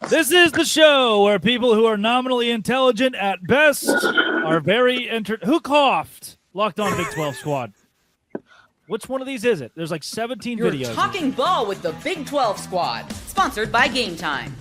This is the show where people who are nominally intelligent at best are very Who coughed? Locked On Big 12 Squad. Which one of these is it? There's like 17 You're videos. talking ball with the Big 12 Squad, sponsored by Game Time.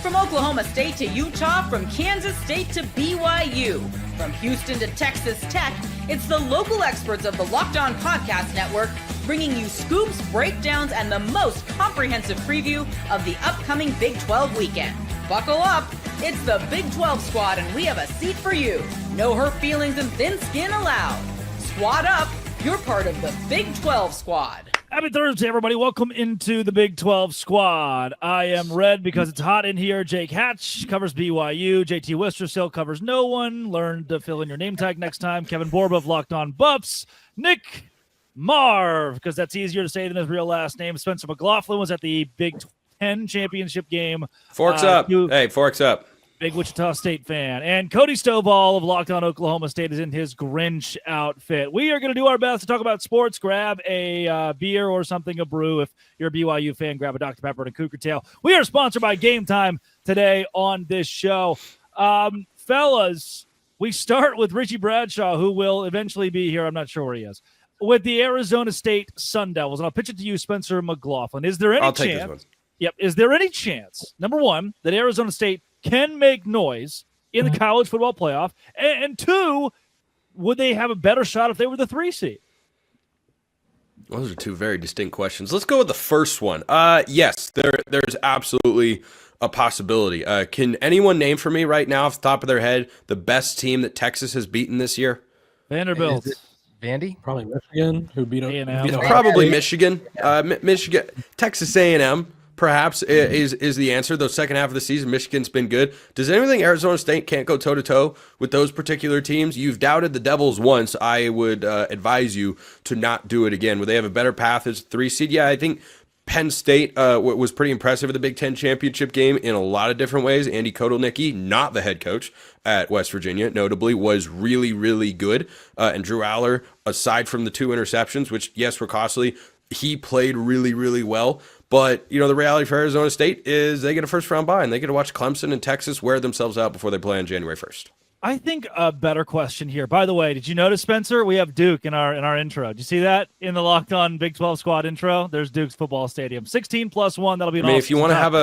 From Oklahoma State to Utah, from Kansas State to BYU, from Houston to Texas Tech, it's the local experts of the Locked On Podcast Network bringing you scoops, breakdowns, and the most comprehensive preview of the upcoming Big 12 weekend. Buckle up, it's the Big 12 Squad, and we have a seat for you. No hurt feelings and thin skin allowed. Squad up, you're part of the Big 12 Squad. Happy Thursday, everybody. Welcome into the Big 12 Squad. I am Red because it's hot in here. Jake Hatch covers BYU. JT Wistersill covers no one. Learn to fill in your name tag next time. Kevin Borba of Locked On Buffs. Nick Marv, because that's easier to say than his real last name. Spencer McLaughlin was at the Big 10 championship game. Forks up. Hey, forks up. Big Wichita State fan. And Cody Stovall of Locked On Oklahoma State is in his Grinch outfit. We are going to do our best to talk about sports. Grab a beer or something, a brew. If you're a BYU fan, grab a Dr. Pepper and a Cougar Tail. We are sponsored by Game Time today on this show. Fellas, we start with Richie Bradshaw, who will eventually be here. I'm not sure where he is. With the Arizona State Sun Devils. And I'll pitch it to you, Spencer McLaughlin. Is there any I'll chance? take this one. Yep. Is there any chance, number one, that Arizona State can make noise in the college football playoff? And two, would they have a better shot if they were the 3 seed? Those are two very distinct questions. Let's go with the first one. Yes, there's absolutely a possibility. Can anyone name for me right now off the top of their head the best team that Texas has beaten this year? Vanderbilt. Vandy? Probably Michigan, who beat A&M. It's probably Michigan. Michigan. Texas A&M. Perhaps is the answer. The second half of the season, Michigan's been good. Does anyone think Arizona State can't go toe-to-toe with those particular teams? You've doubted the Devils once. I would advise you to not do it again. Would they have a better path as 3 seed? Yeah, I think Penn State was pretty impressive at the Big Ten championship game in a lot of different ways. Andy Kotelnicki, not the head coach at West Virginia, notably, was really, really good. And Drew Aller, aside from the 2 interceptions, which, yes, were costly, he played really, really well. But, you know, the reality for Arizona State is they get a first-round bye, and they get to watch Clemson and Texas wear themselves out before they play on January 1st. I think a better question here. By the way, did you notice, Spencer? We have Duke in our intro. Did you see that in the Locked On Big 12 Squad intro? There's Duke's football stadium. 16+1. That'll be an if you want to have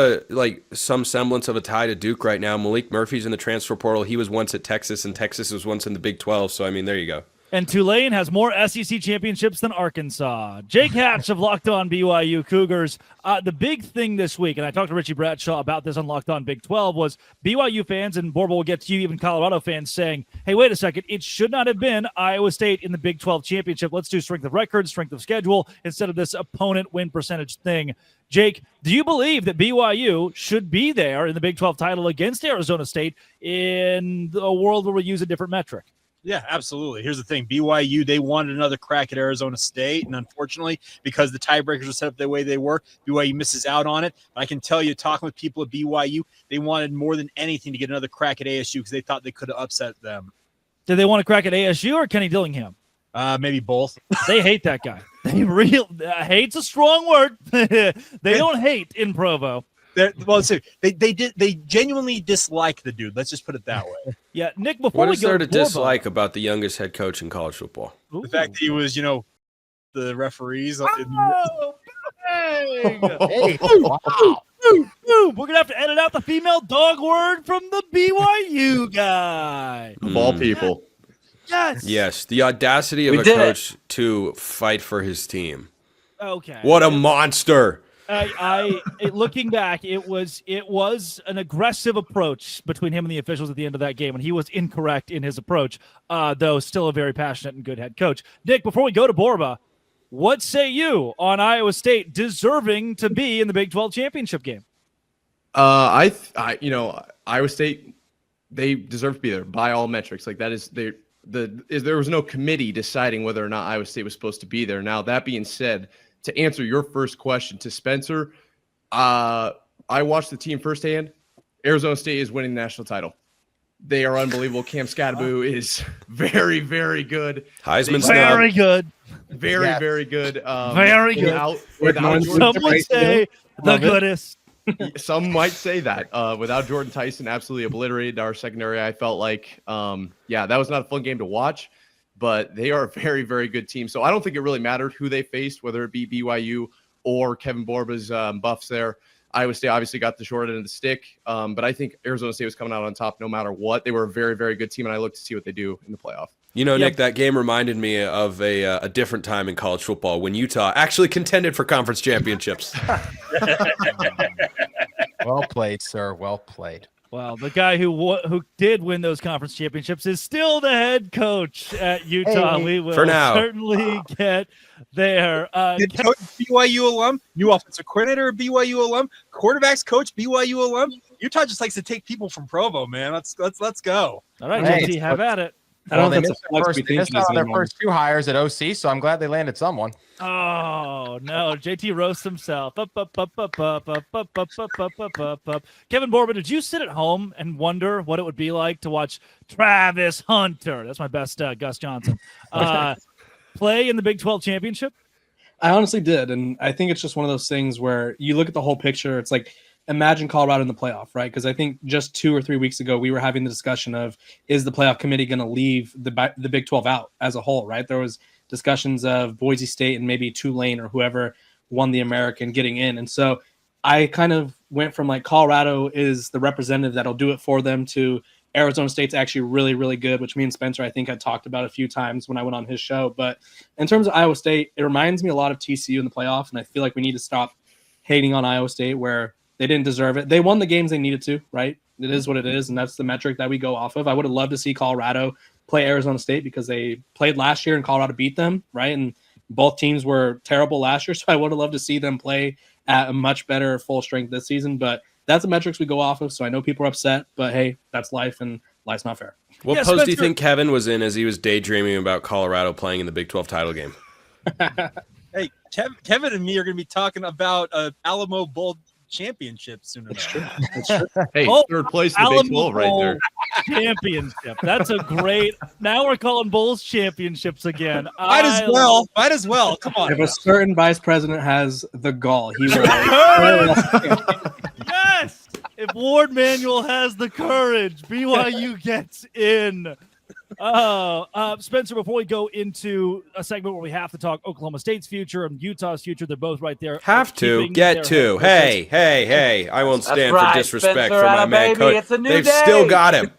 some semblance of a tie to Duke right now, Malik Murphy's in the transfer portal. He was once at Texas, and Texas was once in the Big 12. So, I mean, there you go. And Tulane has more SEC championships than Arkansas. Jake Hatch of Locked On BYU Cougars. The big thing this week, and I talked to Richie Bradshaw about this on Locked On Big 12, was BYU fans, and Borba will get to you, even Colorado fans, saying, hey, wait a second, it should not have been Iowa State in the Big 12 championship. Let's do strength of record, strength of schedule, instead of this opponent win percentage thing. Jake, do you believe that BYU should be there in the Big 12 title against Arizona State in a world where we use a different metric? Yeah, absolutely. Here's the thing. BYU, they wanted another crack at Arizona State, and unfortunately, because the tiebreakers were set up the way they were, BYU misses out on it. But I can tell you, talking with people at BYU, they wanted more than anything to get another crack at ASU because they thought they could have upset them. Did they want to crack at ASU or Kenny Dillingham? Maybe both. They hate that guy. Hate's a strong word. They don't hate in Provo. They genuinely dislike the dude. Let's just put it that way. Yeah, Nick. Before what we is go there to to dislike about the youngest head coach in college football? Ooh. The fact that he was, the referees. Oh, bang! Hey, wow. We're gonna have to edit out the female dog word from the BYU guy. Of all people. Yes. The audacity of a coach to fight for his team. Okay. What a monster. Looking back, it was an aggressive approach between him and the officials at the end of that game, and he was incorrect in his approach, though still a very passionate and good head coach. Nick, before we go to Borba, what say you on Iowa State deserving to be in the Big 12 championship game? Iowa State, they deserve to be there by all metrics. Like that is there was no committee deciding whether or not Iowa State was supposed to be there. Now that being said, to answer your first question to Spencer, I watched the team firsthand. Arizona State is winning the national title. They are unbelievable. Cam Scatteroo is very, very good. Heisman snub. Very good. Very, very good. Very good. Without Some would say the goodest. Some might say that. Without Jordan Tyson absolutely obliterated our secondary, I felt like, that was not a fun game to watch, but they are a very, very good team. So I don't think it really mattered who they faced, whether it be BYU or Kevin Borba's Buffs there. Iowa State obviously got the short end of the stick, but I think Arizona State was coming out on top no matter what. They were a very, very good team, and I look to see what they do in the playoff. You know, Nick, that game reminded me of a different time in college football when Utah actually contended for conference championships. Well played, sir. Well played. Well, the guy who did win those conference championships is still the head coach at Utah. Hey. We will For now. certainly get there. Head coach, BYU alum, new offensive coordinator, BYU alum, quarterbacks coach, BYU alum. Utah just likes to take people from Provo, man. Let's go. All right, Hey, JT, have at it. I don't They think missed that's a flex we they think missed it out is on their anymore. first 2 hires at OC, so I'm glad they landed someone. Oh no, JT roasts himself. Up. Kevin Borba, did you sit at home and wonder what it would be like to watch Travis Hunter? That's my best Gus Johnson. Play in the Big 12 championship? I honestly did, and I think it's just one of those things where you look at the whole picture. It's like, imagine Colorado in the playoff, right? Because I think just 2 or 3 weeks ago, we were having the discussion of, is the playoff committee going to leave the Big 12 out as a whole, right? There was discussions of Boise State and maybe Tulane or whoever won the American getting in. And so I kind of went from like Colorado is the representative that'll do it for them to Arizona State's actually really, really good, which me and Spencer, I think, had talked about a few times when I went on his show. But in terms of Iowa State, it reminds me a lot of TCU in the playoff, and I feel like we need to stop hating on Iowa State where they didn't deserve it. They won the games they needed to, right? It is what it is, and that's the metric that we go off of. I would have loved to see Colorado play Arizona State because they played last year and Colorado beat them, right? And both teams were terrible last year, so I would have loved to see them play at a much better full strength this season. But that's the metrics we go off of, so I know people are upset, but hey, that's life, and life's not fair. What Yeah, post do you Spencer- think Kevin was in as he was daydreaming about Colorado playing in the Big 12 title game? Hey, Kevin and me are going to be talking about Alamo Bowl championship soon enough. That's true. Hey, Oh, third place in the Alamo Big 12 right there. Championship. That's a great. Now we're calling bowls championships again. Might as well. Might as well. Come on. If a certain vice president has the gall, he will. Yes. If Ward Manuel has the courage, BYU gets in. Spencer, before we go into a segment where we have to talk Oklahoma State's future and Utah's future, they're both right there. Have to, keeping get their to. head coaches. Hey. I won't That's stand right, for disrespect Spencer, for my atta man baby, coach. it's a new They've day. still got him.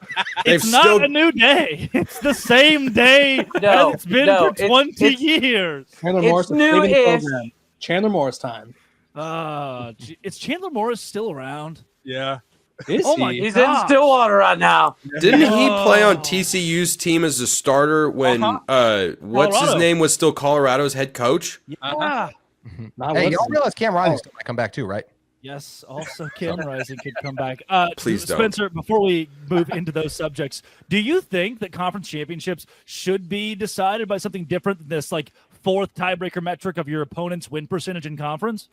They've It's not still a new day. It's the same day No, as it's been no, for 20 it's- years. Chandler It's Morris is new saving the ish. program. Chandler Morris time. Is Chandler Morris still around? Yeah. Is Oh my he? He's Gosh. in Stillwater right now. Didn't he play on Oh. TCU's team as a starter when what's his Colorado. name was still Colorado's head coach? Yeah. Not Hey, Woodson. y'all realize Cam Rising still might come back too, right? Yes, also Cam Rising could come back. Please don't. Spencer, before we move into those subjects, do you think that conference championships should be decided by something different than this like fourth tiebreaker metric of your opponent's win percentage in conference?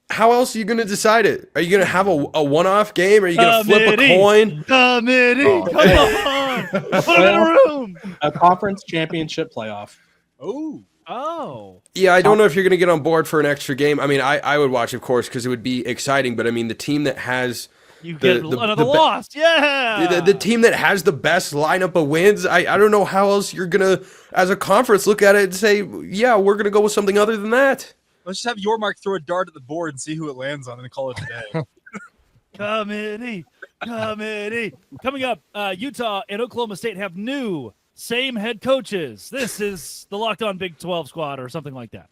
How else are you going to decide it? Are you going to have a one-off game? Are you going to flip a Committee. coin? Committee, Oh. come on, put him in a room. A conference championship playoff. Oh. Oh, Yeah, I don't know if you're going to get on board for an extra game. I mean, I would watch, of course, because it would be exciting. But I mean, the team that has you The- get the- another the- loss. Yeah, the team that has the best lineup of wins, I don't know how else you're going to, as a conference, look at it and say, yeah, we're going to go with something other than that. Let's just have Yormark throw a dart at the board and see who it lands on and call it a day. Committee. Coming up, Utah and Oklahoma State have new same head coaches. This is the Locked On Big 12 Squad or something like that.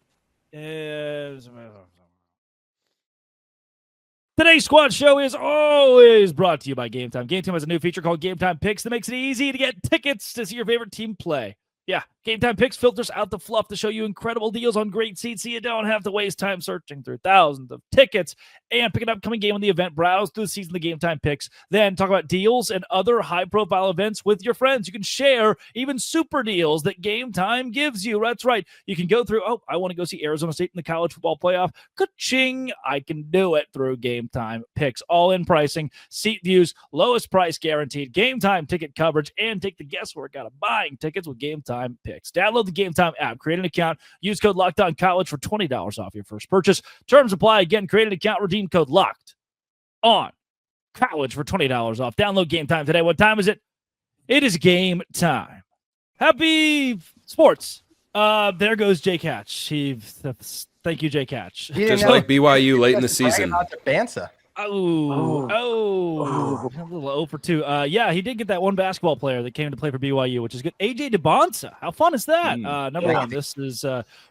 Today's squad show is always brought to you by Game Time. Game Time has a new feature called Game Time Picks that makes it easy to get tickets to see your favorite team play. Yeah, Game Time Picks filters out the fluff to show you incredible deals on great seats so you don't have to waste time searching through thousands of tickets and pick an upcoming game on the event. Browse through the season of the Game Time Picks. Then talk about deals and other high-profile events with your friends. You can share even super deals that Game Time gives you. That's right. You can go through, I want to go see Arizona State in the college football playoff. Ka-ching! I can do it through Game Time Picks. All-in pricing, seat views, lowest price guaranteed, Game Time ticket coverage, and take the guesswork out of buying tickets with Game Time Picks. picks. Download the Game Time app, create an account, use code LOCKEDONCollege for $20 off your first purchase. Terms apply. Again, create an account, redeem code LOCKEDONCollege for $20 off. Download Game Time today. What time is it? It is game time. Happy sports. There goes Jake Hatch. Thank you, Jake Hatch. Just like BYU late in the season. Bansa. A little 0 for 2. Yeah, he did get that one basketball player that came to play for BYU, which is good. AJ DeBonsa. How fun is that? Number one. This is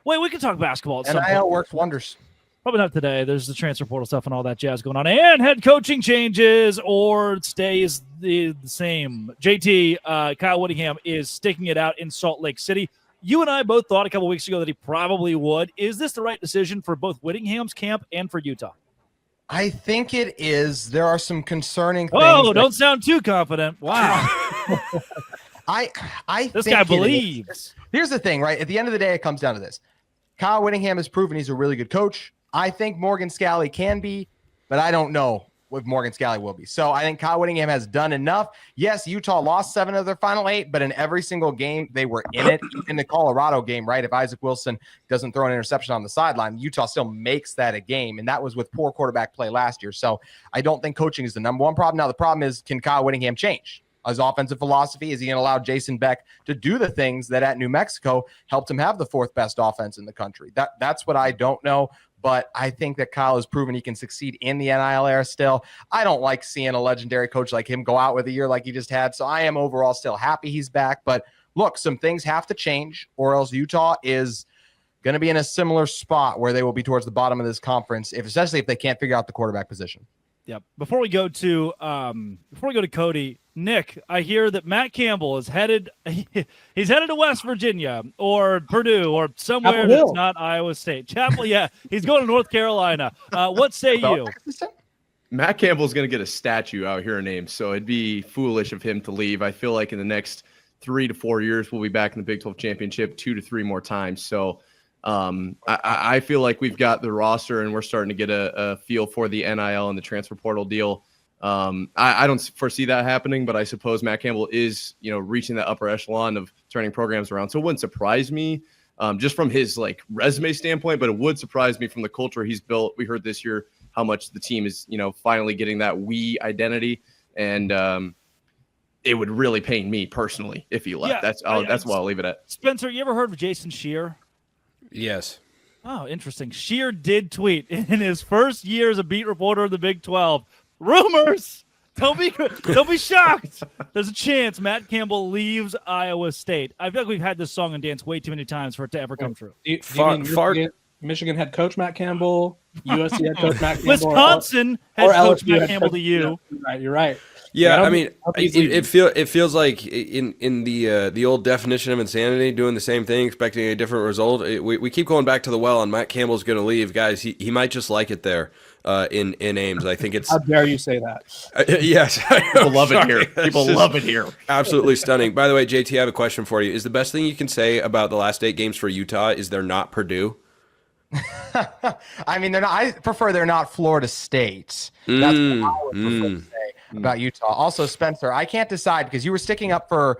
wait, we can talk basketball at some point. NIL works wonders. Probably not today. There's the transfer portal stuff and all that jazz going on. And head coaching changes or stays the same. JT, Kyle Whittingham is sticking it out in Salt Lake City. You and I both thought a couple weeks ago that he probably would. Is this the right decision for both Whittingham's camp and for Utah? I think it is. There are some concerning things. Oh, don't sound too confident. Wow. This guy believes. Here's the thing, right? At the end of the day, it comes down to this. Kyle Whittingham has proven he's a really good coach. I think Morgan Scalley can be, but I don't know if Morgan Scalley will be. So I think Kyle Whittingham has done enough. Yes, Utah lost 7 of their final 8, but in every single game, they were in it. In the Colorado game, right? If Isaac Wilson doesn't throw an interception on the sideline, Utah still makes that a game, and that was with poor quarterback play last year. So I don't think coaching is the number one problem. Now, the problem is, can Kyle Whittingham change his offensive philosophy? Is he going to allow Jason Beck to do the things that at New Mexico helped him have the 4th best offense in the country? That's what I don't know. But I think that Kyle has proven he can succeed in the NIL era still. I don't like seeing a legendary coach like him go out with a year like he just had. So I am overall still happy he's back. But look, some things have to change, or else Utah is going to be in a similar spot where they will be towards the bottom of this conference, especially if they can't figure out the quarterback position. Yep. Before we go to Cody, Nick, I hear that Matt Campbell is headed. He's headed to West Virginia or Purdue or somewhere that's not Iowa State. Chapel, yeah, he's going to North Carolina. What say you? Matt Campbell's going to get a statue out here in Ames, so it'd be foolish of him to leave. I feel like in the next 3 to 4 years, we'll be back in the Big 12 championship 2 to 3 more times. So I feel like we've got the roster and we're starting to get a feel for the NIL and the transfer portal deal. I don't foresee that happening, but I suppose Matt Campbell is, reaching that upper echelon of turning programs around. So it wouldn't surprise me just from his resume standpoint, but it would surprise me from the culture he's built. We heard this year how much the team is, finally getting that we identity. And it would really pain me personally if he left. Yeah, that's what I'll leave it at. Spencer, you ever heard of Jason Scheer? Yes. Oh, interesting. Scheer did tweet in his first year as a beat reporter of the Big 12. Rumors. Don't be shocked. There's a chance Matt Campbell leaves Iowa State. I feel like we've had this song and dance way too many times for it to ever come true. Do you mean Michigan head coach Matt Campbell, USC head coach Matt Campbell, Wisconsin head coach Matt Campbell to you? You're right. Yeah, I mean, it feels like in the old definition of insanity, doing the same thing, expecting a different result. We keep going back to the well, and Matt Campbell's going to leave, guys. He might just like it there in Ames. I think it's. How dare you say that? Yes, people love it here. People love it here. Absolutely stunning. By the way, JT, I have a question for you. Is the best thing you can say about the last 8 games for Utah is they're not Purdue? I mean, they're not. I prefer they're not Florida State. That's what I would prefer to say about Utah. Also, Spencer, I can't decide because you were sticking up for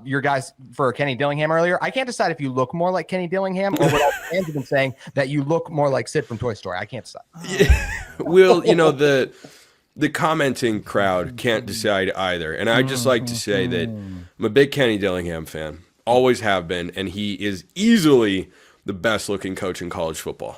your guys for Kenny Dillingham earlier. I can't decide if you look more like Kenny Dillingham or what all the fans have been saying that you look more like Sid from Toy Story. I can't decide. Yeah. Will, the commenting crowd can't decide either. And I'd just like to say that I'm a big Kenny Dillingham fan. Always have been, and he is easily the best looking coach in college football.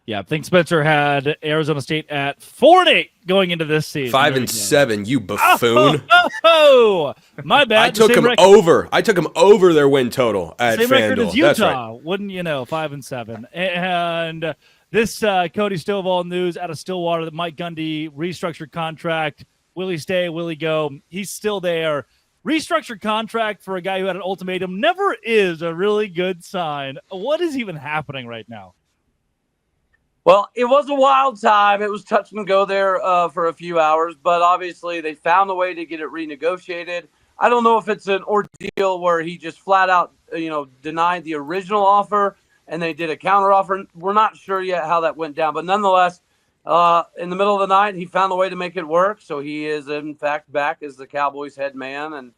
Yeah, I think Spencer had Arizona State at 4-8 going into this season. 5-7, you buffoon. Oh, my bad. I took him over. I took him over their win total at same FanDuel. Record as Utah, that's right. Wouldn't you know? 5-7, and this Cody Stovall news out of Stillwater that Mike Gundy restructured contract. Will he stay? Will he go? He's still there. Restructured contract for a guy who had an ultimatum never is a really good sign. What is even happening right now? Well, it was a wild time. It was touch and go there for a few hours, but obviously they found a way to get it renegotiated. I don't know if it's an ordeal where he just flat out, denied the original offer and they did a counter offer. We're not sure yet how that went down, but nonetheless, in the middle of the night, he found a way to make it work. So he is in fact back as the Cowboys head man. And,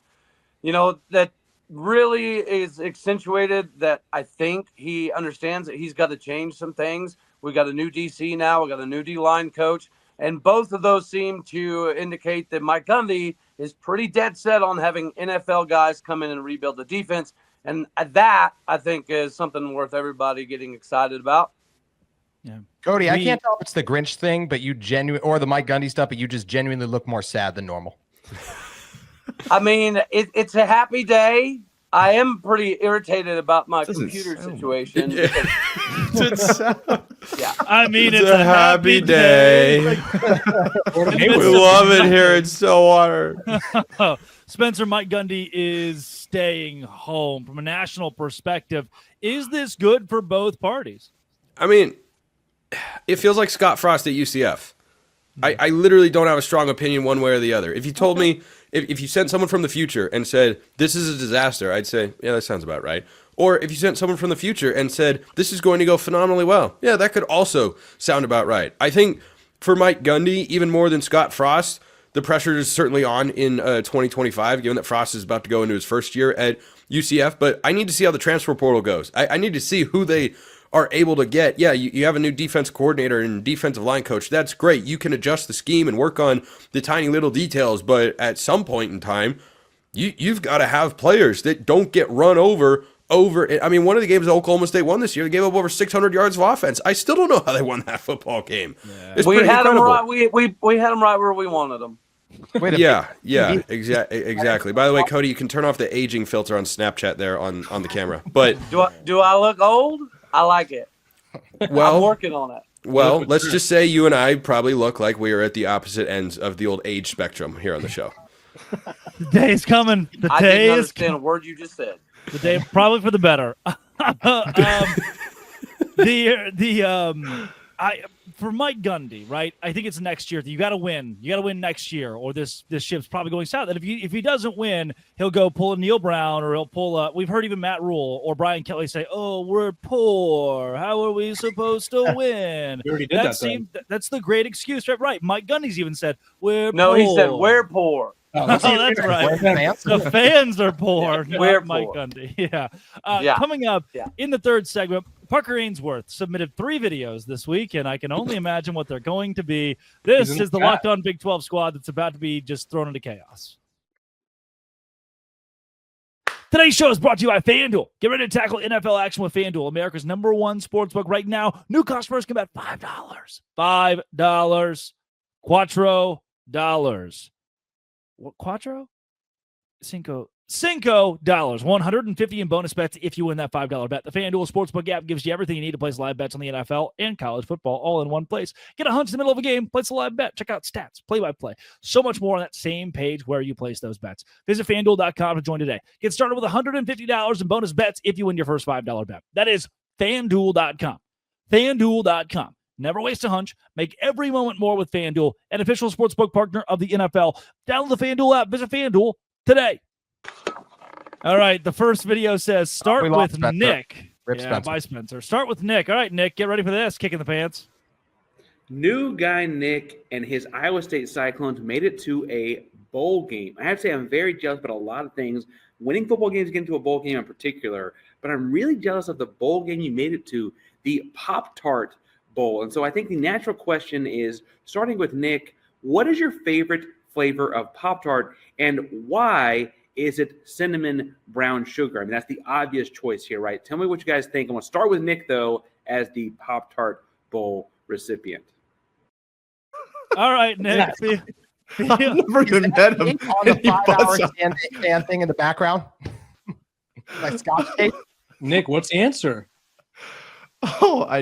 that really is accentuated that I think he understands that he's got to change some things. We got a new DC now. We got a new D-line coach. And both of those seem to indicate that Mike Gundy is pretty dead set on having NFL guys come in and rebuild the defense. And that, I think, is something worth everybody getting excited about. Yeah. Cody, I can't tell if it's the Grinch thing, but you or the Mike Gundy stuff, but you just genuinely look more sad than normal. I mean, it's a happy day. I am pretty irritated about my computer situation. Yeah. Yeah. I mean, It's a happy day. We love it here. It's so hard. Spencer, Mike Gundy is staying home. From a national perspective, is this good for both parties? I mean, it feels like Scott Frost at UCF. I literally don't have a strong opinion one way or the other. If you told me, if you sent someone from the future and said, this is a disaster, I'd say, yeah, that sounds about right. Or if you sent someone from the future and said, this is going to go phenomenally well, yeah, that could also sound about right. I think for Mike Gundy, even more than Scott Frost, the pressure is certainly on in 2025, given that Frost is about to go into his first year at UCF. But I need to see how the transfer portal goes. I need to see who they are able to get. Yeah, you have a new defense coordinator and defensive line coach. That's great. You can adjust the scheme and work on the tiny little details. But at some point in time, you've got to have players that don't get run over. I mean, one of the games that Oklahoma State won this year, they gave up over 600 yards of offense. I still don't know how they won that football game. Yeah. It's we had incredible. them right. We had them right where we wanted them. Exactly. By the way, Cody, you can turn off the aging filter on Snapchat there on the camera. But do I look old? I like it. Well, I'm working on it. Well, let's just say you and I probably look like we are at the opposite ends of the old age spectrum here on the show. The day is coming. I didn't understand a word you just said. The day probably for the better. For Mike Gundy, right? I think it's next year. You got to win. You got to win next year, or this ship's probably going south. And if he doesn't win, he'll go pull a Neil Brown, or he'll pull we've heard even Matt Rule or Brian Kelly say, "Oh, we're poor. How are we supposed to win?" We already did that's the great excuse, right? Mike Gundy's even said, "We're no." Poor. He said, "We're poor." Oh, that's right. The fans are poor. We're Mike poor. Gundy. Yeah. Coming up in the third segment, Parker Ainsworth submitted 3 videos this week, and I can only imagine what they're going to be. This is the Locked On Big 12 squad that's about to be just thrown into chaos. Today's show is brought to you by FanDuel. Get ready to tackle NFL action with FanDuel, America's #1 sportsbook right now. New customers can bet $5. $5. $4. What, Quattro? $5. $150 in bonus bets if you win that $5 bet. The FanDuel Sportsbook app gives you everything you need to place live bets on the NFL and college football all in one place. Get a hunch in the middle of a game, place a live bet, check out stats, play-by-play. So much more on that same page where you place those bets. Visit FanDuel.com to join today. Get started with $150 in bonus bets if you win your first $5 bet. That is FanDuel.com. FanDuel.com. Never waste a hunch. Make every moment more with FanDuel, an official sportsbook partner of the NFL. Download the FanDuel app. Visit FanDuel today. All right. The first video says start with Spencer. Nick. Bye, Spencer. Start with Nick. All right, Nick, get ready for this. Kick in the pants. New guy Nick and his Iowa State Cyclones made it to a bowl game. I have to say I'm very jealous about a lot of things. Winning football games, getting to a bowl game in particular, but I'm really jealous of the bowl game you made it to, the Pop-Tart Bowl. And so I think the natural question is, starting with Nick, what is your favorite flavor of Pop-Tart and why is it cinnamon brown sugar? I mean, that's the obvious choice here, right? Tell me what you guys think. I'm going to start with Nick, though, as the Pop-Tart Bowl recipient. All right, Nick. I've never even met him. On the 5-hour stand thing in the background. Like Scotch tape. Nick, what's the answer? Oh, I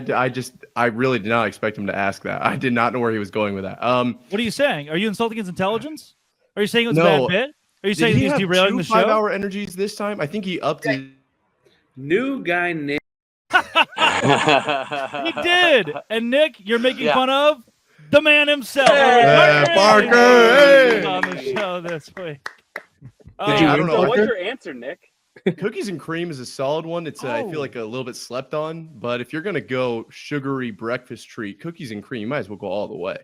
really did not expect him to ask that. I did not know where he was going with that. What are you saying? Are you insulting his intelligence? Are you saying it was a bad bit? Are you saying he's derailing the show? 5-hour energies this time? I think he upped it. New guy Nick. He did. And Nick, you're making fun of the man himself. Parker. Hey. On the show this week. I don't know. What's your answer, Nick? Cookies and cream is a solid one. It's I feel like a little bit slept on, but if you're gonna go sugary breakfast treat, cookies and cream, you might as well go all the way.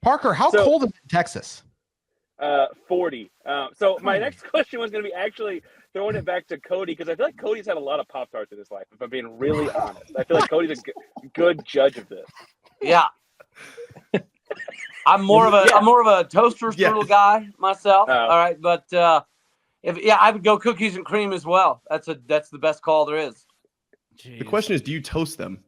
Parker, how cold is it in Texas? 40. So my next question was going to be actually throwing it back to Cody because I feel like Cody's had a lot of Pop-Tarts in his life, if I'm being really honest. I feel like Cody's a good judge of this. Yeah. I'm more of a toaster strudel guy myself. All right, but I would go cookies and cream as well. That's the best call there is. Jeez. The question is, do you toast them?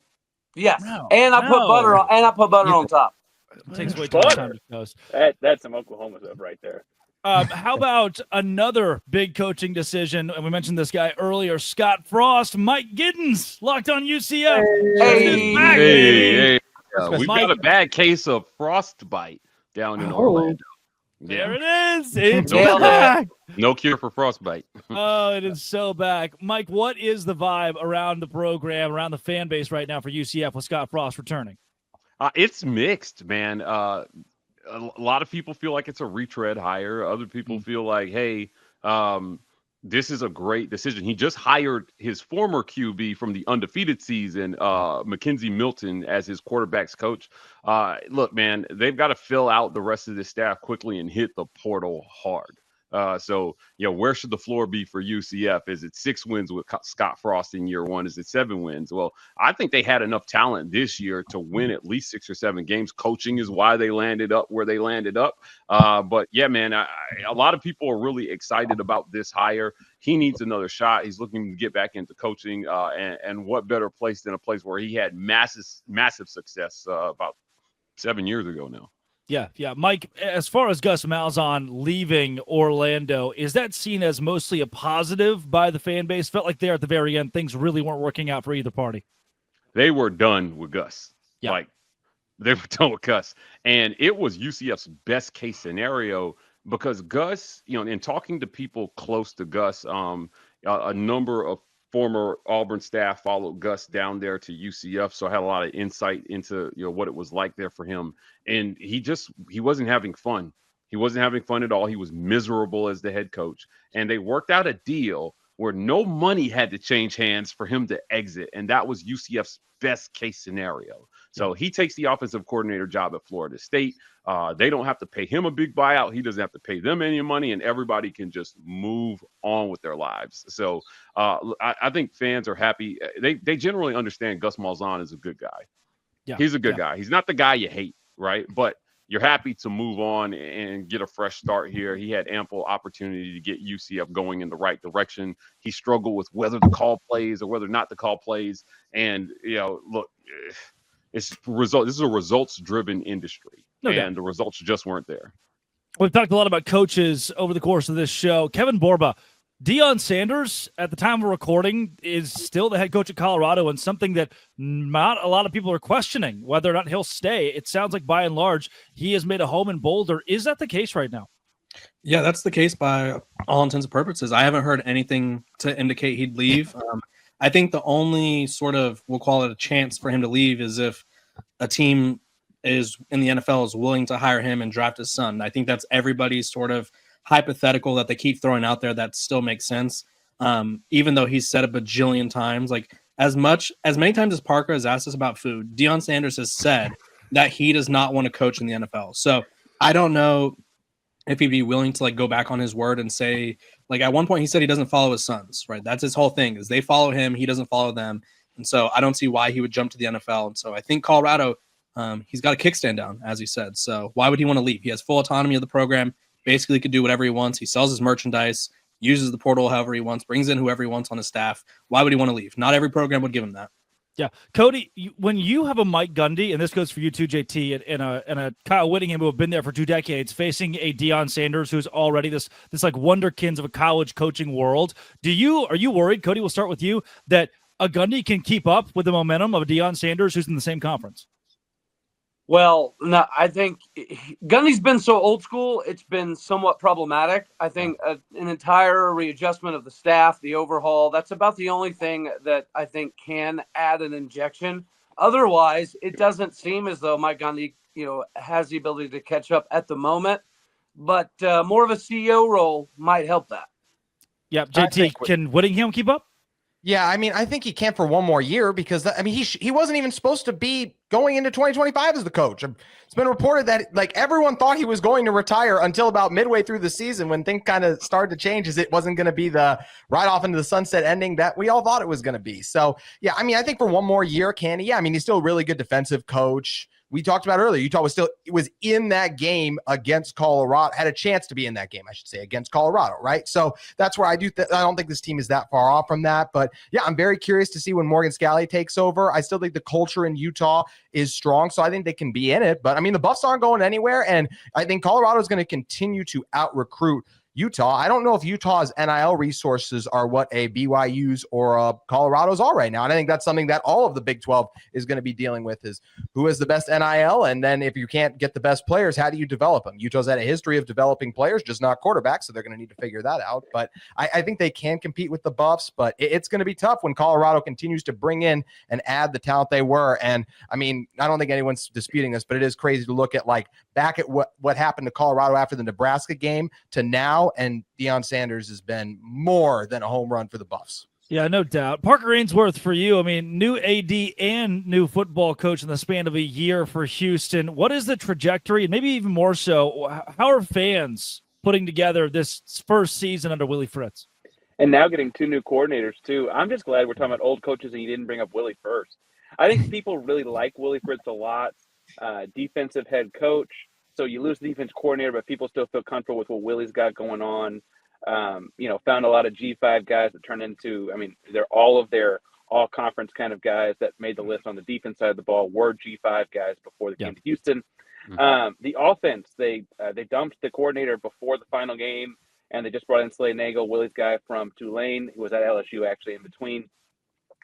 Yes, and I put butter on, on top. It takes way too much time to toast. That's some Oklahoma stuff right there. How about another big coaching decision? And we mentioned this guy earlier, Scott Frost, Mike Giddens, locked on UCF. Hey. We've got a bad case of frostbite down in Orlando. There it is. It's No back. No cure for frostbite. Oh, it is so back. Mike, what is the vibe around the program, around the fan base right now for UCF with Scott Frost returning? It's mixed, man. A lot of people feel like it's a retread hire. Other people feel like, hey, this is a great decision. He just hired his former QB from the undefeated season, Mackenzie Milton, as his quarterback's coach. Look, man, they've got to fill out the rest of this staff quickly and hit the portal hard. So, where should the floor be for UCF? Is it 6 wins with Scott Frost in year one? Is it 7 wins? Well, I think they had enough talent this year to win at least 6 or 7 games. Coaching is why they landed up where they landed up. But yeah, man, a lot of people are really excited about this hire. He needs another shot. He's looking to get back into coaching. And what better place than a place where he had massive success about 7 years ago now. Yeah. Mike, as far as Gus Malzahn leaving Orlando, is that seen as mostly a positive by the fan base? Felt like there at the very end, things really weren't working out for either party. They were done with Gus. Yeah. Like, they were done with Gus. And it was UCF's best case scenario because Gus, in talking to people close to Gus, a number of former Auburn staff followed Gus down there to UCF, so I had a lot of insight into what it was like there for him. And he wasn't having fun. He wasn't having fun at all. He was miserable as the head coach. And they worked out a deal where no money had to change hands for him to exit, and that was UCF's best case scenario. So he takes the offensive coordinator job at Florida State. They don't have to pay him a big buyout. He doesn't have to pay them any money, and everybody can just move on with their lives. So I think fans are happy. They generally understand Gus Malzahn is a good guy. Yeah. He's a good guy. He's not the guy you hate, right? But you're happy to move on and get a fresh start here. He had ample opportunity to get UCF going in the right direction. He struggled with whether to call plays or whether not to call plays. And, look, this is a results-driven industry, and the results just weren't there. We've talked a lot about coaches over the course of this show. Kevin Borba, Deion Sanders, at the time of recording, is still the head coach at Colorado, and something that not a lot of people are questioning, whether or not he'll stay. It sounds like, by and large, he has made a home in Boulder. Is that the case right now? Yeah, that's the case by all intents and purposes. I haven't heard anything to indicate he'd leave. I think the only sort of, we'll call it a chance for him to leave, is if a team is in the NFL is willing to hire him and draft his son. I think that's everybody's sort of hypothetical that they keep throwing out there that still makes sense. Even though he's said a bajillion times, like as many times as Parker has asked us about food, Deion Sanders has said that he does not want to coach in the NFL. So I don't know if he'd be willing to go back on his word and say, at one point he said he doesn't follow his sons, right? That's his whole thing, is they follow him, he doesn't follow them. And so I don't see why he would jump to the NFL. And so I think Colorado, he's got a kickstand down, as he said. So why would he want to leave? He has full autonomy of the program, basically could do whatever he wants. He sells his merchandise, uses the portal however he wants, brings in whoever he wants on his staff. Why would he want to leave? Not every program would give him that. Yeah. Cody, when you have a Mike Gundy, and this goes for you too, JT, and a Kyle Whittingham who have been there for 2 decades, facing a Deion Sanders who's already this wonderkins of a college coaching world, are you worried, Cody, we'll start with you, that a Gundy can keep up with the momentum of a Deion Sanders who's in the same conference? Well, no, I think Gundy's been so old school, it's been somewhat problematic. I think an entire readjustment of the staff, the overhaul, that's about the only thing that I think can add an injection. Otherwise, it doesn't seem as though Mike Gundy, has the ability to catch up at the moment. But more of a CEO role might help that. Yeah, JT, can Whittingham keep up? Yeah, I mean, I think he can for one more year because he wasn't even supposed to be going into 2025 as the coach. It's been reported that like everyone thought he was going to retire until about midway through the season when things kind of started to change, as it wasn't going to be the right off into the sunset ending that we all thought it was going to be. So yeah, I mean, I think for one more year, can he? Yeah, I mean, he's still a really good defensive coach. We talked about earlier, Utah was in that game against Colorado, had a chance to be in that game, I should say, against Colorado, right? So that's where I don't think this team is that far off from that. But yeah, I'm very curious to see when Morgan Scalley takes over. I still think the culture in Utah is strong, so I think they can be in it. But I mean, the Buffs aren't going anywhere, and I think Colorado is going to continue to out-recruit Utah. I don't know if Utah's NIL resources are what a BYU's or a Colorado's are right now. And I think that's something that all of the Big 12 is going to be dealing with, is who has the best NIL. And then if you can't get the best players, how do you develop them? Utah's had a history of developing players, just not quarterbacks. So they're going to need to figure that out. But I think they can compete with the Buffs, but it's going to be tough when Colorado continues to bring in and add the talent they were. And I mean, I don't think anyone's disputing this, but it is crazy to look at like back at what happened to Colorado after the Nebraska game to now. And Deion Sanders has been more than a home run for the Buffs. Yeah, no doubt. Parker Ainsworth, for you, I mean, new AD and new football coach in the span of a year for Houston. What is the trajectory, and maybe even more so, how are fans putting together this first season under Willie Fritz? And now getting 2 new coordinators, too. I'm just glad we're talking about old coaches and you didn't bring up Willie first. I think people really like Willie Fritz a lot. Defensive head coach. So you lose the defense coordinator, but people still feel comfortable with what Willie's got going on. Found a lot of G5 guys that turned into, I mean, they're all of their all-conference kind of guys that made the list on the defense side of the ball were G5 guys before they came to Houston. The offense, they dumped the coordinator before the final game, and they just brought in Slade Nagel, Willie's guy from Tulane, who was at LSU actually in between,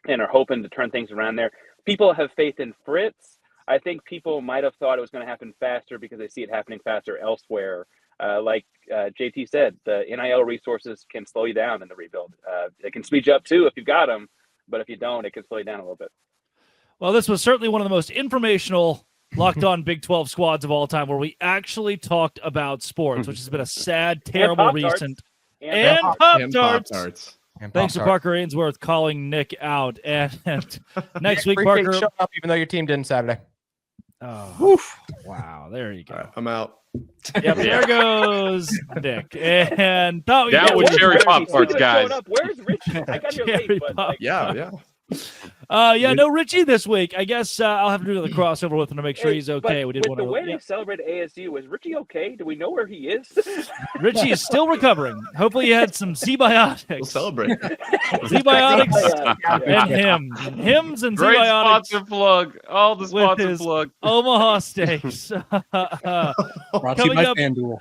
and are hoping to turn things around there. People have faith in Fritz. I think people might have thought it was going to happen faster because they see it happening faster elsewhere. Like JT said, the NIL resources can slow you down in the rebuild. It can speed you up too if you've got them, but if you don't, it can slow you down a little bit. Well, this was certainly one of the most informational Locked On Big 12 squads of all time, where we actually talked about sports, which has been a sad, terrible recent. And Pop-Tarts. Thanks to Parker Ainsworth calling Nick out. And next week, Parker. Shut up, even though your team didn't Saturday. Oh, wow. There you go. I'm out. Yep, there goes Nick. And down with cherry Pop-Tarts, guys. Where's Richie? I got here late, but yeah. No Richie this week. I guess I'll have to do the crossover with him to make sure he's okay. We did with the way they celebrated ASU. Is Richie okay? Do we know where he is? Richie is still recovering. Hopefully, he had some Z-Biotics. We'll celebrate. Z-Biotics and hymns and Great Z-Biotics. sponsor plug. All the sponsor plug. Omaha Steaks. Brought to you by FanDuel.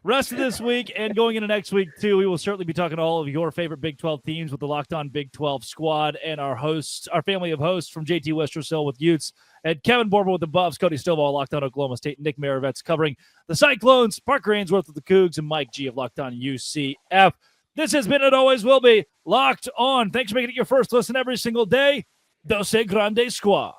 Rest of this week and going into next week, too, we will certainly be talking to all of your favorite Big 12 teams with the Locked On Big 12 squad and our hosts, our family of hosts from JT Westersill with Utes and Kevin Borber with the Buffs, Cody Stovall, Locked On Oklahoma State, Nick Maravets covering the Cyclones, Parker Ainsworth with the Cougs, and Mike G of Locked On UCF. This has been, and always will be, Locked On. Thanks for making it your first listen every single day. Dose Grande Squad.